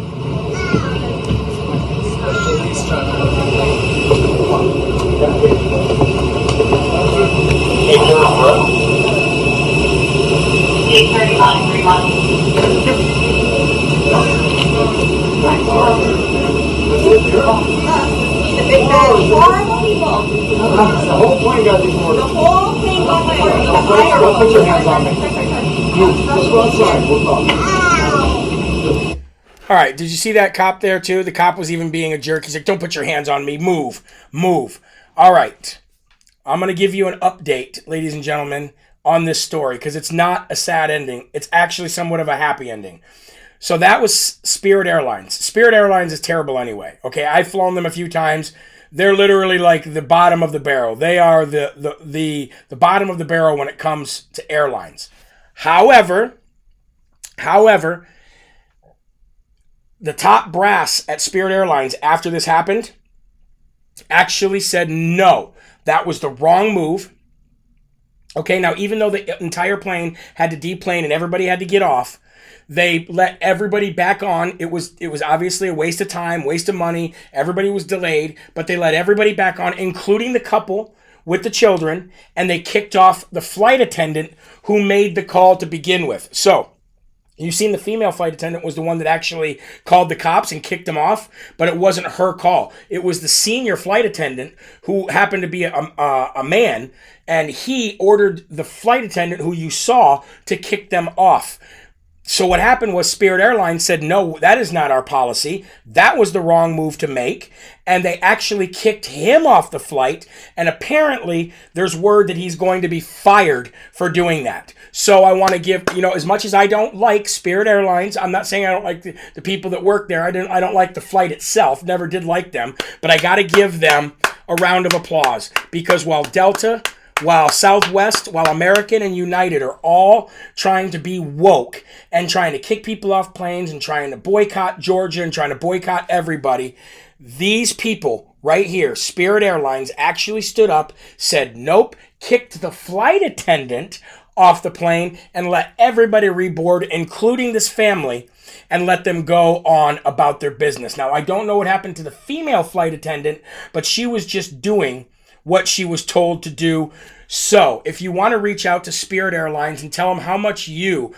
Horrible people. The whole plane got deported. The whole thing got deported. Don't put your hands on me. Just go outside. We'll talk. All right, did you see that cop there too? The cop was even being a jerk. He's like, don't put your hands on me. Move. All right. I'm going to give you an update, ladies and gentlemen, on this story because it's not a sad ending. It's actually somewhat of a happy ending. So that was Spirit Airlines. Spirit Airlines is terrible anyway. Okay, I've flown them a few times. They're literally like the bottom of the barrel. They are the bottom of the barrel when it comes to airlines. However, the top brass at Spirit Airlines after this happened actually said no, that was the wrong move. Okay, now even though the entire plane had to deplane and everybody had to get off, they let everybody back on. It was obviously a waste of time, waste of money. Everybody was delayed, but they let everybody back on, including the couple with the children, and they kicked off the flight attendant who made the call to begin with. So, you've seen the female flight attendant was the one that actually called the cops and kicked them off, but it wasn't her call. It was the senior flight attendant who happened to be a man, and he ordered the flight attendant who you saw to kick them off. So what happened was Spirit Airlines said, no, that is not our policy. That was the wrong move to make. And they actually kicked him off the flight. And apparently there's word that he's going to be fired for doing that. So I want to give, as much as I don't like Spirit Airlines, I'm not saying I don't like the people that work there. I don't like the flight itself. Never did like them. But I got to give them a round of applause. Because while Delta, while Southwest, while American and United are all trying to be woke and trying to kick people off planes and trying to boycott Georgia and trying to boycott everybody, these people right here, Spirit Airlines, actually stood up, said nope, kicked the flight attendant off the plane and let everybody reboard, including this family, and let them go on about their business. Now, I don't know what happened to the female flight attendant, but she was just doing what she was told to do. So if you want to reach out to Spirit Airlines and tell them how much you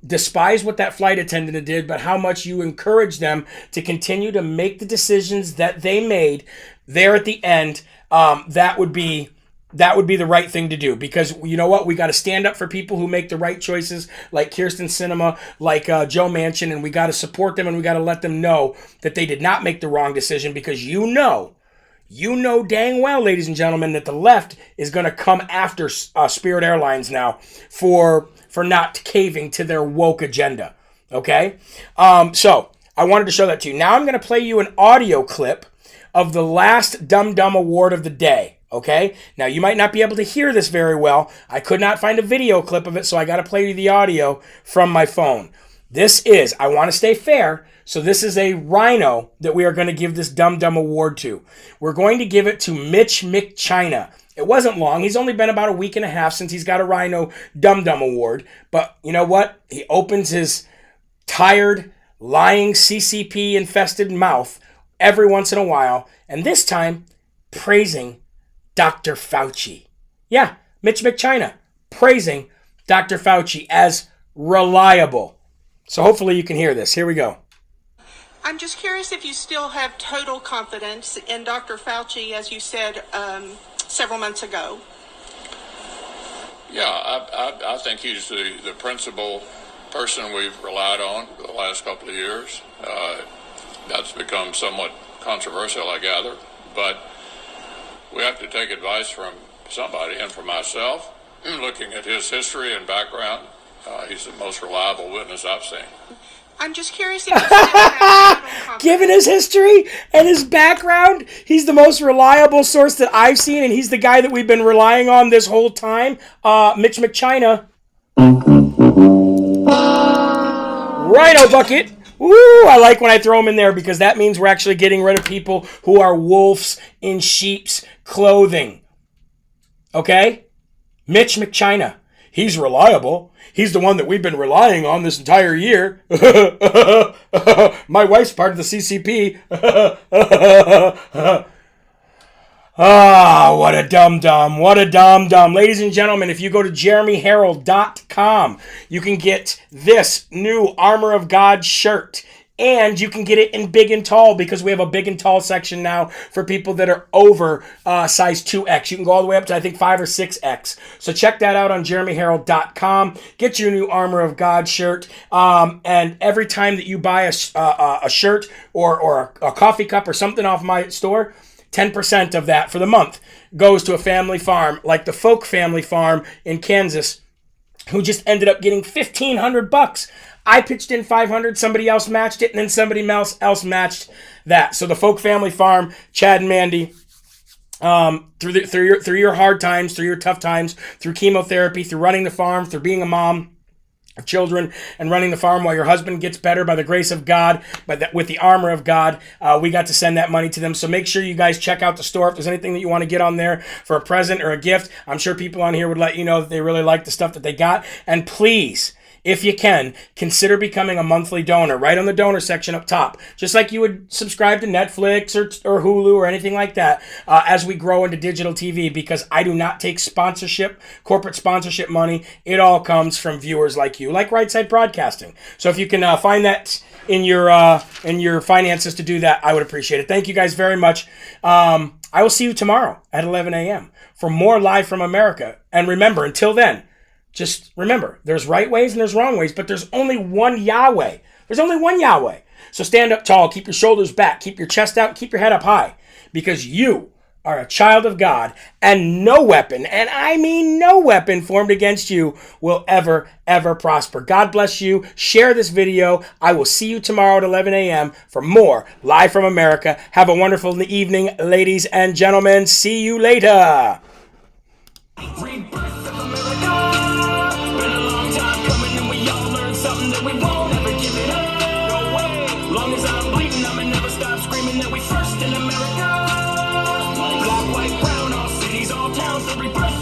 despise what that flight attendant did, but how much you encourage them to continue to make the decisions that they made there at the end, that would be the right thing to do. Because you know what? We got to stand up for people who make the right choices, like Kirsten Sinema, like Joe Manchin, and we got to support them and we got to let them know that they did not make the wrong decision, because you know dang well, ladies and gentlemen, that the left is going to come after Spirit Airlines now for not caving to their woke agenda. Okay? So I wanted to show that to you. Now I'm going to play you an audio clip of the last Dum-Dum award of the day. Okay? Now you might not be able to hear this very well. I could not find a video clip of it, so I got to play you the audio from my phone. This is, I want to stay fair, so this is a rhino that we are going to give this Dum-Dum award to. We're going to give it to Mitch McChina. It wasn't long. He's only been about a week and a half since he's got a rhino Dum-Dum award. But you know what? He opens his tired, lying, CCP-infested mouth every once in a while, and this time praising Dr. Fauci. Yeah, Mitch McChina praising Dr. Fauci as reliable. So hopefully you can hear this. Here we go. I'm just curious if you still have total confidence in Dr. Fauci, as you said several months ago. Yeah, I think he's the principal person we've relied on for the last couple of years. That's become somewhat controversial, I gather, but we have to take advice from somebody, and for myself, looking at his history and background, he's the most reliable witness I've seen. I'm just curious if you still have total confidence. Given his history and his background, he's the most reliable source that I've seen, and he's the guy that we've been relying on this whole time. Mitch McChina. Righto, Bucket. Ooh, I like when I throw him in there because that means we're actually getting rid of people who are wolves in sheep's clothing. Okay? Mitch McChina. He's reliable. He's the one that we've been relying on this entire year. My wife's part of the CCP. Ah, what a dum-dum. What a dum-dum. Ladies and gentlemen, if you go to jeremyherrell.com, you can get this new Armor of God shirt. And you can get it in big and tall because we have a big and tall section now for people that are over size 2X. You can go all the way up to, I think, 5 or 6X. So check that out on jeremyherrell.com. Get your new Armor of God shirt. And every time that you buy a shirt or a coffee cup or something off my store, 10% of that for the month goes to a family farm like the Folk Family Farm in Kansas, who just ended up getting $1,500. I pitched in $500, somebody else matched it, and then somebody else matched that. So the Folk Family Farm, Chad and Mandy, through your hard times, through your tough times, through chemotherapy, through running the farm, through being a mom of children and running the farm while your husband gets better by the grace of God, with the armor of God, we got to send that money to them. So make sure you guys check out the store. If there's anything that you want to get on there for a present or a gift, I'm sure people on here would let you know that they really like the stuff that they got. And please, if you can, consider becoming a monthly donor right on the donor section up top. Just like you would subscribe to Netflix or Hulu or anything like that as we grow into digital TV, because I do not take sponsorship, corporate sponsorship money. It all comes from viewers like you, like Right Side Broadcasting. So if you can find that in your finances to do that, I would appreciate it. Thank you guys very much. I will see you tomorrow at 11 a.m. for more Live from America. And remember, until then, just remember, there's right ways and there's wrong ways, but there's only one Yahweh. There's only one Yahweh. So stand up tall, keep your shoulders back, keep your chest out, keep your head up high, because you are a child of God, and no weapon, and I mean no weapon, formed against you will ever prosper. God bless you. Share this video. I will see you tomorrow at 11 a.m. for more Live from America. Have a wonderful evening, ladies and gentlemen. See you later. Black, white, brown, all cities, all towns, the rebirth